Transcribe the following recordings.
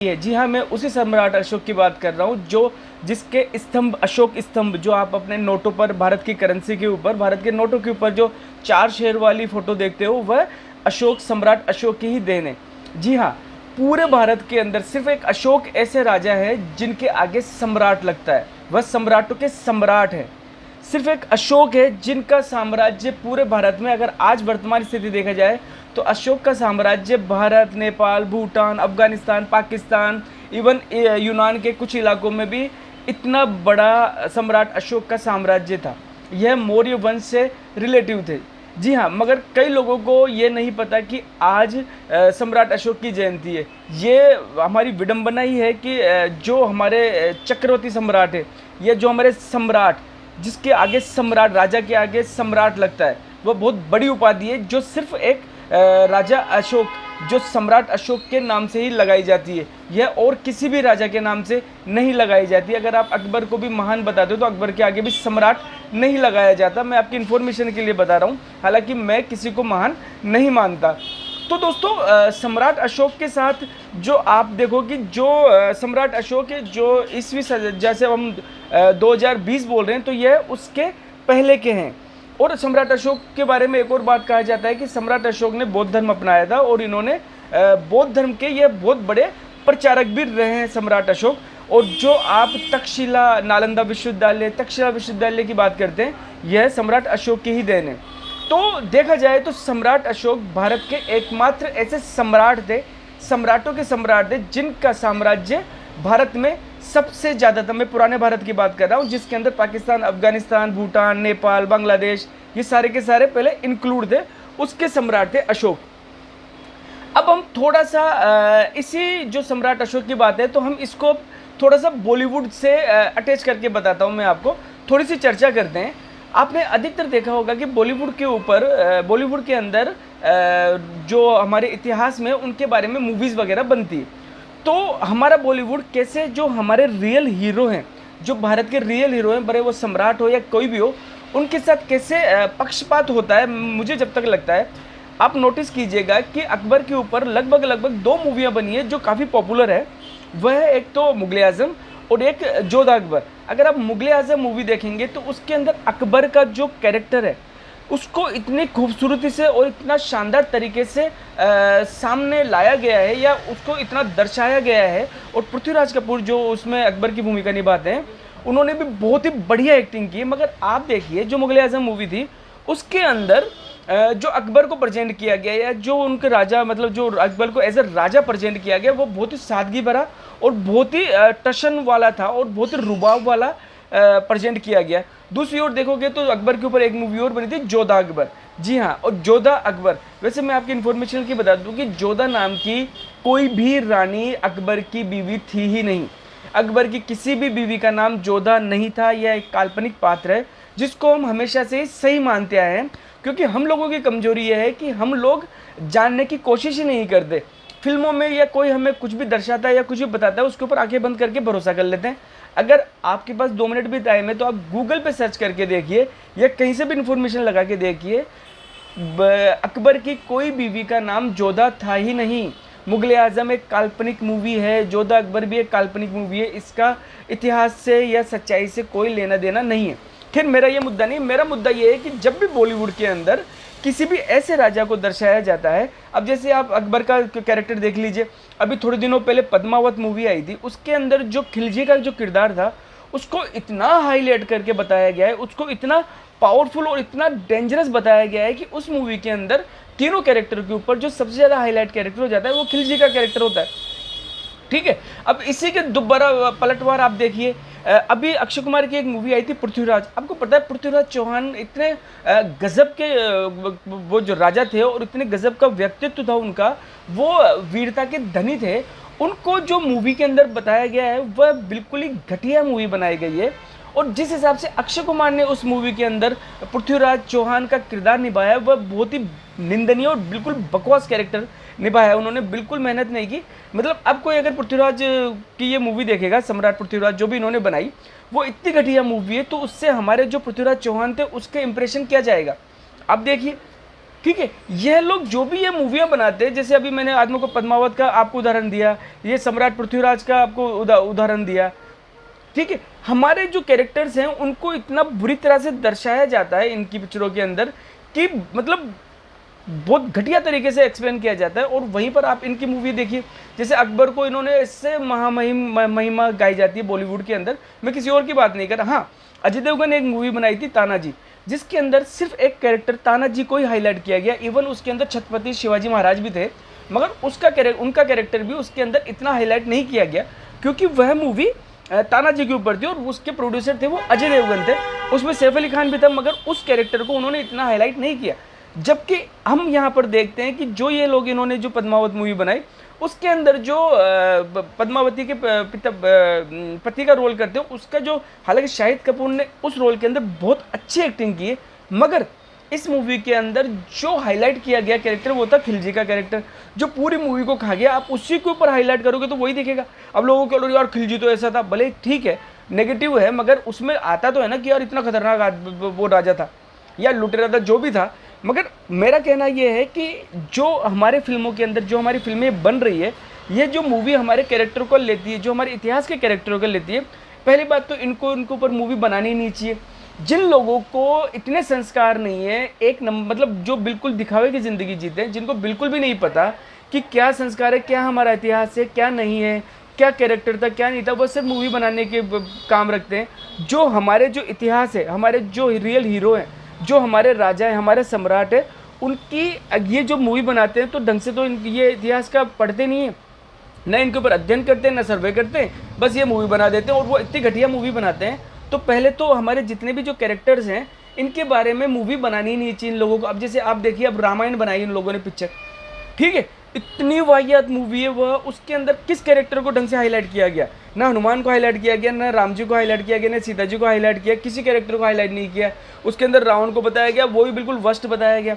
है। जी हाँ, मैं उसी सम्राट अशोक की बात कर रहा हूँ जो जिसके स्तंभ, अशोक स्तंभ, जो आप अपने नोटों पर, भारत की करेंसी के ऊपर, भारत के नोटों के ऊपर जो 4 शेर वाली फोटो देखते हो, वह अशोक, सम्राट अशोक की ही देन है। जी हाँ, पूरे भारत के अंदर सिर्फ एक अशोक ऐसे राजा है जिनके आगे सम्राट लगता है, वह सम्राटों के सम्राट है। सिर्फ एक अशोक है जिनका साम्राज्य पूरे भारत में, अगर आज वर्तमान स्थिति देखा जाए तो अशोक का साम्राज्य भारत, नेपाल, भूटान, अफगानिस्तान, पाकिस्तान, इवन यूनान के कुछ इलाकों में भी इतना बड़ा सम्राट अशोक का साम्राज्य था। यह मौर्य वंश से रिलेटिव थे। जी हाँ, मगर कई लोगों को ये नहीं पता कि आज सम्राट अशोक की जयंती है। ये हमारी विडंबना ही है कि जो हमारे चक्रवर्ती सम्राट है, ये जो हमारे सम्राट, जिसके आगे सम्राट, राजा के आगे सम्राट लगता है, वह बहुत बड़ी उपाधि है जो सिर्फ एक राजा अशोक, जो सम्राट अशोक के नाम से ही लगाई जाती है। यह और किसी भी राजा के नाम से नहीं लगाई जाती। अगर आप अकबर को भी महान बताते हो तो अकबर के आगे भी सम्राट नहीं लगाया जाता। मैं आपकी इन्फॉर्मेशन के लिए बता रहा हूँ, हालांकि मैं किसी को महान नहीं मानता। तो दोस्तों, सम्राट अशोक के साथ जो आप देखो कि जो सम्राट अशोक है, जो ईस्वी जैसे हम 2020 बोल रहे हैं, तो यह उसके पहले के हैं। और सम्राट अशोक के बारे में एक और बात कहा जाता है कि सम्राट अशोक ने बौद्ध धर्म अपनाया था और इन्होंने बौद्ध धर्म के ये बहुत बड़े प्रचारक भी रहे हैं सम्राट अशोक। और जो आप तक्षशिला, नालंदा विश्वविद्यालय, तक्षशिला विश्वविद्यालय की बात करते हैं, यह सम्राट अशोक की ही देन है। तो देखा जाए तो सम्राट अशोक भारत के एकमात्र ऐसे सम्राट थे, सम्राटों के सम्राट थे, जिनका साम्राज्य भारत में सबसे ज़्यादा था। मैं पुराने भारत की बात कर रहा हूँ, जिसके अंदर पाकिस्तान, अफगानिस्तान, भूटान, नेपाल, बांग्लादेश, ये सारे के सारे पहले इंक्लूड थे। उसके सम्राट थे अशोक। अब हम थोड़ा सा इसी जो सम्राट अशोक की बात है, तो हम इसको थोड़ा सा बॉलीवुड से अटैच करके बताता हूँ। मैं आपको थोड़ी सी चर्चा करते हैं। आपने अधिकतर देखा होगा कि बॉलीवुड के ऊपर, बॉलीवुड के अंदर जो हमारे इतिहास में उनके बारे में मूवीज़ वगैरह बनती है। तो हमारा बॉलीवुड कैसे जो हमारे रियल हीरो हैं, जो भारत के रियल हीरो हैं, बड़े वो सम्राट हो या कोई भी हो, उनके साथ कैसे पक्षपात होता है। मुझे जब तक लगता है, आप नोटिस कीजिएगा कि अकबर के ऊपर लगभग 2 मूवियाँ बनी है जो काफ़ी पॉपुलर है। वह एक तो मुगल आज़म और एक जोधा अकबर। अगर आप मुगल आज़म मूवी देखेंगे तो उसके अंदर अकबर का जो कैरेक्टर है, उसको इतनी खूबसूरती से और इतना शानदार तरीके से सामने लाया गया है, या उसको इतना दर्शाया गया है। और पृथ्वीराज कपूर जो उसमें अकबर की भूमिका निभाते हैं, उन्होंने भी बहुत ही बढ़िया एक्टिंग की। मगर आप देखिए, जो मुगल आज़म मूवी थी, उसके अंदर जो अकबर को प्रेजेंट किया गया, या जो उनके राजा, मतलब जो अकबर को एज ए राजा प्रेजेंट किया गया, वो बहुत ही सादगी भरा और बहुत ही टशन वाला था और बहुत ही रुबाब वाला प्रेजेंट किया गया। दूसरी ओर देखोगे तो अकबर के ऊपर एक मूवी और बनी थी, जोधा अकबर। जी हाँ, और जोधा अकबर, वैसे मैं आपकी इन्फॉर्मेशन की बता दूं कि जोधा नाम की कोई भी रानी अकबर की बीवी थी ही नहीं। अकबर की किसी भी बीवी का नाम जोधा नहीं था। यह एक काल्पनिक पात्र है जिसको हम हमेशा से सही मानते आए हैं, क्योंकि हम लोगों की कमजोरी यह है कि हम लोग जानने की कोशिश ही नहीं करते। फिल्मों में या कोई हमें कुछ भी दर्शाता है या कुछ भी बताता है, उसके ऊपर आंखें बंद करके भरोसा कर लेते हैं। अगर आपके पास 2 मिनट भी टाइम है तो आप गूगल पे सर्च करके देखिए या कहीं से भी इन्फॉर्मेशन लगा के देखिए, अकबर की कोई बीवी का नाम जोधा था ही नहीं। मुगल आज़म एक काल्पनिक मूवी है, जोधा अकबर भी एक काल्पनिक मूवी है। इसका इतिहास से या सच्चाई से कोई लेना देना नहीं है। फिर मेरा ये मुद्दा नहीं, मेरा मुद्दा ये है कि जब भी बॉलीवुड के अंदर किसी भी ऐसे राजा को दर्शाया जाता है, अब जैसे आप अकबर का कैरेक्टर देख लीजिए, अभी थोड़े दिनों पहले पद्मावत मूवी आई थी, उसके अंदर जो खिलजी का जो किरदार था, उसको इतना हाईलाइट करके बताया गया है, उसको इतना पावरफुल और इतना डेंजरस बताया गया है कि उस मूवी के अंदर तीनों कैरेक्टर के ऊपर जो सबसे ज़्यादा हाईलाइट कैरेक्टर हो जाता है वो खिलजी का कैरेक्टर होता है। ठीक है, अब इसी के दोबारा पलटवार आप देखिए, अभी अक्षय कुमार की एक मूवी आई थी पृथ्वीराज। आपको पता है पृथ्वीराज चौहान इतने गजब के वो जो राजा थे और इतने गजब का व्यक्तित्व था उनका, वो वीरता के धनी थे। उनको जो मूवी के अंदर बताया गया है वह बिल्कुल ही घटिया मूवी बनाई गई है। और जिस हिसाब से अक्षय कुमार ने उस मूवी के अंदर पृथ्वीराज चौहान का किरदार निभाया, वह बहुत ही निंदनीय और बिल्कुल बकवास कैरेक्टर निभाया। उन्होंने बिल्कुल मेहनत नहीं की। मतलब अब कोई अगर पृथ्वीराज की ये मूवी देखेगा, सम्राट पृथ्वीराज जो भी इन्होंने बनाई, वो इतनी घटिया मूवी है, तो उससे हमारे जो पृथ्वीराज चौहान थे उसके इंप्रेशन क्या जाएगा। अब देखिए, ठीक है, यह लोग जो भी ये मूवियाँ बनाते हैं, जैसे अभी मैंने आदमी को पद्मावत का आपको उदाहरण दिया, ये सम्राट पृथ्वीराज का आपको उदाहरण दिया, ठीक है। हमारे जो कैरेक्टर्स हैं उनको इतना बुरी तरह से दर्शाया जाता है इनकी पिक्चरों के अंदर कि मतलब बहुत घटिया तरीके से एक्सप्लेन किया जाता है। और वहीं पर आप इनकी मूवी देखिए, जैसे अकबर को इन्होंने इससे महिमा गाई जाती है बॉलीवुड के अंदर, मैं किसी और की बात नहीं कर रहा। हाँ, अजय देवगन ने एक मूवी बनाई थी तानाजी, जिसके अंदर सिर्फ एक कैरेक्टर तानाजी को ही हाईलाइट किया गया। इवन उसके अंदर छत्रपति शिवाजी महाराज भी थे, मगर उनका कैरेक्टर भी उसके अंदर इतना हाईलाइट नहीं किया गया, क्योंकि वह मूवी तानाजी के ऊपर थी और उसके प्रोड्यूसर थे वो अजय देवगन थे। उसमें सैफ अली खान भी था, मगर उस कैरेक्टर को उन्होंने इतना हाईलाइट नहीं किया। जबकि हम यहाँ पर देखते हैं कि जो ये लोग इन्होंने जो पद्मावत मूवी बनाई, उसके अंदर जो पद्मावती के पति का रोल करते हैं उसका जो, हालांकि शाहिद कपूर ने उस रोल के अंदर बहुत अच्छी एक्टिंग की है, मगर इस मूवी के अंदर जो हाईलाइट किया गया कैरेक्टर वो था खिलजी का कैरेक्टर, जो पूरी मूवी को खा गया। आप उसी के ऊपर हाईलाइट करोगे तो वही दिखेगा। अब लोगों को यार खिलजी तो ऐसा था, भले ठीक है नेगेटिव है, मगर उसमें आता तो है ना कि यार इतना खतरनाक वो राजा था या लुटेरा था, जो भी था। मगर मेरा कहना ये है कि जो हमारे फिल्मों के अंदर जो हमारी फिल्में बन रही है, ये जो मूवी हमारे कैरेक्टर को लेती है, जो हमारे इतिहास के कैरेक्टरों को लेती है, पहली बात तो इनके ऊपर मूवी बनानी नहीं चाहिए। जिन लोगों को इतने संस्कार नहीं है, एक नंबर मतलब जो बिल्कुल दिखावे की ज़िंदगी जीते हैं, जिनको बिल्कुल भी नहीं पता कि क्या संस्कार है, क्या हमारा इतिहास है, क्या नहीं है, क्या कैरेक्टर था, क्या नहीं था, वो सिर्फ मूवी बनाने के काम रखते हैं। जो हमारे जो इतिहास है, हमारे जो रियल हीरो हैं, जो हमारे राजा हैं, हमारे सम्राट हैं, उनकी ये जो मूवी बनाते हैं तो ढंग से तो ये इतिहास का पढ़ते नहीं है, ना इनके ऊपर अध्ययन करते हैं, ना सर्वे करते हैं, बस ये मूवी बना देते हैं। और वो इतनी घटिया मूवी बनाते हैं। तो पहले तो हमारे जितने भी जो कैरेक्टर्स हैं इनके बारे में मूवी बनानी नहीं चाहिए इन लोगों को। अब जैसे आप देखिए, अब रामायण बनाई इन लोगों ने पिक्चर, ठीक है, इतनी वाहियात मूवी है वह, उसके अंदर किस कैरेक्टर को ढंग से हाईलाइट किया गया? ना हनुमान को हाईलाइट किया गया, ना राम जी को हाईलाइट किया गया, ना सीता जी को हाईलाइट किया, किसी कैरेक्टर को हाईलाइट नहीं किया। उसके अंदर रावण को बताया गया, वो भी बिल्कुल वर्स्ट बताया गया।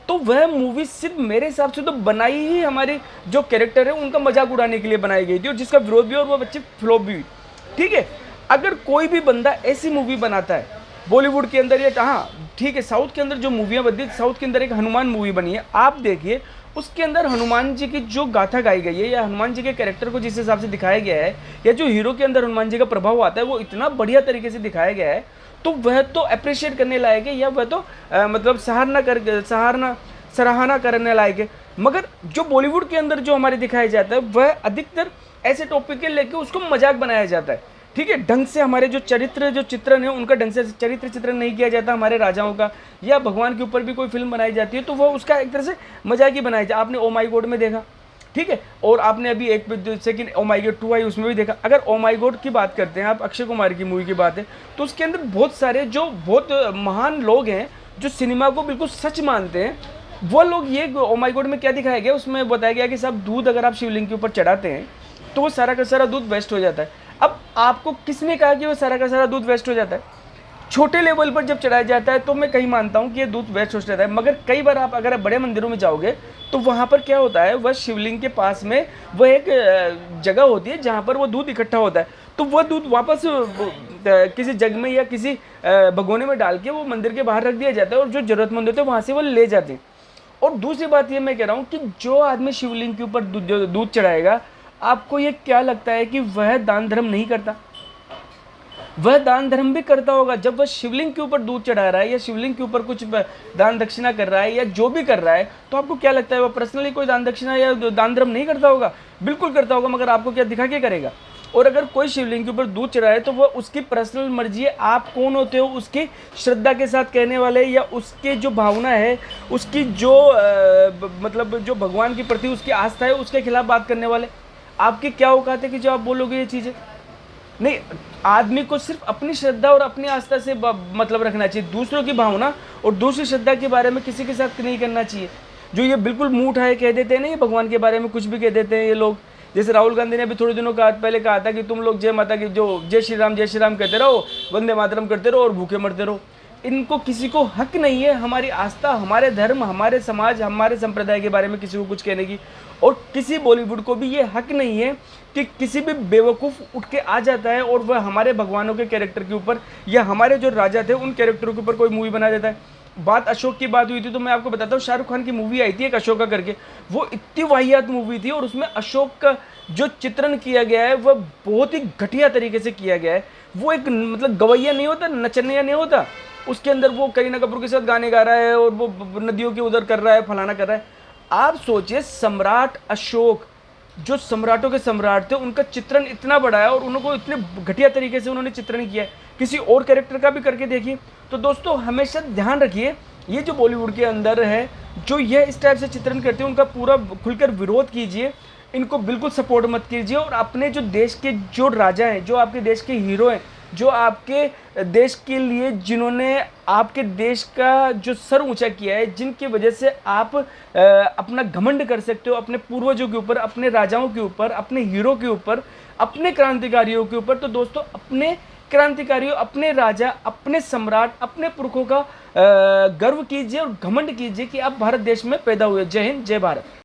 तो वह मूवी सिर्फ मेरे हिसाब से तो बनाई ही हमारे जो कैरेक्टर है उनका मजाक उड़ाने के लिए बनाई गई थी, और जिसका विरोध भी और वो बच्चे फ्लॉप भी हुई, ठीक है। अगर कोई भी बंदा ऐसी मूवी बनाता है बॉलीवुड के अंदर, या हाँ ठीक है, साउथ के अंदर जो मूवियाँ बनती है, साउथ के अंदर एक हनुमान मूवी बनी है, आप देखिए उसके अंदर हनुमान जी की जो गाथा गाई गई है, या हनुमान जी के कैरेक्टर को जिस हिसाब से दिखाया गया है, या जो हीरो के अंदर हनुमान जी का प्रभाव आता है वो इतना बढ़िया तरीके से दिखाया गया है, तो वह तो अप्रिशिएट करने लायक है, या वह तो मतलब सराहना करने लायक है। मगर जो बॉलीवुड के अंदर जो हमारे दिखाया जाता है वह अधिकतर ऐसे टॉपिक के लेके उसको मजाक बनाया जाता है, ठीक है। ढंग से हमारे जो चित्रण है उनका ढंग से चरित्र चित्रण नहीं किया जाता हमारे राजाओं का, या भगवान के ऊपर भी कोई फिल्म बनाई जाती है तो वो उसका एक तरह से मजाक ही बनाया जाए। आपने ओ माई गॉड में देखा, ठीक है, और आपने अभी एक सेकंड ओ माई गॉड 2 आई, उसमें भी देखा। अगर ओ माई गॉड की बात करते हैं आप, अक्षय कुमार की मूवी की बात है, तो उसके अंदर बहुत सारे जो बहुत महान लोग हैं जो सिनेमा को बिल्कुल सच मानते हैं, वो लोग ये ओ माई गॉड में क्या दिखाया गया, उसमें बताया गया कि साहब दूध अगर आप शिवलिंग के ऊपर चढ़ाते हैं तो वो सारा का सारा दूध वेस्ट हो जाता है। अब आपको किसने कहा कि वो सारा का सारा दूध वेस्ट हो जाता है? छोटे लेवल पर जब चढ़ाया जाता है तो मैं कहीं मानता हूँ कि ये दूध वेस्ट हो जाता है, मगर कई बार आप अगर बड़े मंदिरों में जाओगे तो वहाँ पर क्या होता है, वह शिवलिंग के पास में वह एक जगह होती है जहाँ पर वो दूध इकट्ठा होता है, तो वह दूध वापस किसी जग में या किसी भगोने में डाल के वो मंदिर के बाहर रख दिया जाता है, और जो ज़रूरतमंद होते हैं वहाँ से वो ले जाते हैं। और दूसरी बात ये मैं कह रहा हूँ कि जो आदमी शिवलिंग के ऊपर दूध चढ़ाएगा, आपको ये क्या लगता है कि वह दान धर्म नहीं करता? वह दान धर्म भी करता होगा। जब वह शिवलिंग के ऊपर दूध चढ़ा रहा है या शिवलिंग के ऊपर कुछ दान दक्षिणा कर रहा है या जो भी कर रहा है, तो आपको क्या लगता है वह पर्सनली कोई दान दक्षिणा या दान धर्म नहीं करता होगा? बिल्कुल करता होगा, मगर आपको क्या दिखा के करेगा? और अगर कोई शिवलिंग के ऊपर दूध चढ़ाए तो वह उसकी पर्सनल मर्जी है। आप कौन होते हो उसकी श्रद्धा के साथ कहने वाले, या उसके जो भावना है, उसकी जो मतलब जो भगवान के प्रति उसकी आस्था है, उसके खिलाफ बात करने वाले? आपकी क्या औकात है कि जो आप बोलोगे ये चीज़ें? नहीं, आदमी को सिर्फ अपनी श्रद्धा और अपनी आस्था से मतलब रखना चाहिए। दूसरों की भावना और दूसरी श्रद्धा के बारे में किसी के साथ नहीं करना चाहिए। जो ये बिल्कुल मुंह उठाए कह देते हैं ना, ये भगवान के बारे में कुछ भी कह देते हैं ये लोग। जैसे राहुल गांधी ने अभी थोड़े दिनों पहले कहा था कि तुम लोग जय माता की जो जय श्री राम कहते रहो, वंदे मातरम करते रहो और भूखे मरते रहो। इनको किसी को हक नहीं है हमारी आस्था, हमारे धर्म, हमारे समाज, हमारे संप्रदाय के बारे में किसी को कुछ कहने की। और किसी बॉलीवुड को भी ये हक नहीं है कि किसी भी बेवकूफ़ उठ के आ जाता है और वह हमारे भगवानों के कैरेक्टर के ऊपर या हमारे जो राजा थे उन कैरेक्टरों के ऊपर कोई मूवी बना देता है। बात अशोक की बात हुई थी तो मैं आपको बताता हूँ, शाहरुख खान की मूवी आई थी एक अशोका करके, वो इतनी वाहियात मूवी थी और उसमें अशोक का जो चित्रण किया गया है वह बहुत ही घटिया तरीके से किया गया है। वो एक मतलब गवैया नहीं होता, नचनिया नहीं होता, उसके अंदर वो करीना कपूर के साथ गाने गा रहा है और वो नदियों के उधर कर रहा है, फलाना कर रहा है। आप सोचिए सम्राट अशोक, जो सम्राटों के सम्राट थे, उनका चित्रण इतना बड़ा है और उनको इतने घटिया तरीके से उन्होंने चित्रण किया है। किसी और कैरेक्टर का भी करके देखिए। तो दोस्तों हमेशा ध्यान रखिए, ये जो बॉलीवुड के अंदर है, जो ये इस टाइप से चित्रण करते हैं, उनका पूरा खुलकर विरोध कीजिए, इनको बिल्कुल सपोर्ट मत कीजिए। और अपने जो देश के जो राजा हैं, जो आपके देश के हीरो हैं, जो आपके देश के लिए जिन्होंने आपके देश का जो सर ऊंचा किया है, जिनकी वजह से आप अपना घमंड कर सकते हो अपने पूर्वजों के ऊपर, अपने राजाओं के ऊपर, अपने हीरो के ऊपर, अपने क्रांतिकारियों के ऊपर। तो दोस्तों अपने क्रांतिकारियों, अपने राजा, अपने सम्राट, अपने पुरखों का गर्व कीजिए और घमंड कीजिए कि आप भारत देश में पैदा हुए। जय हिंद, जय भारत।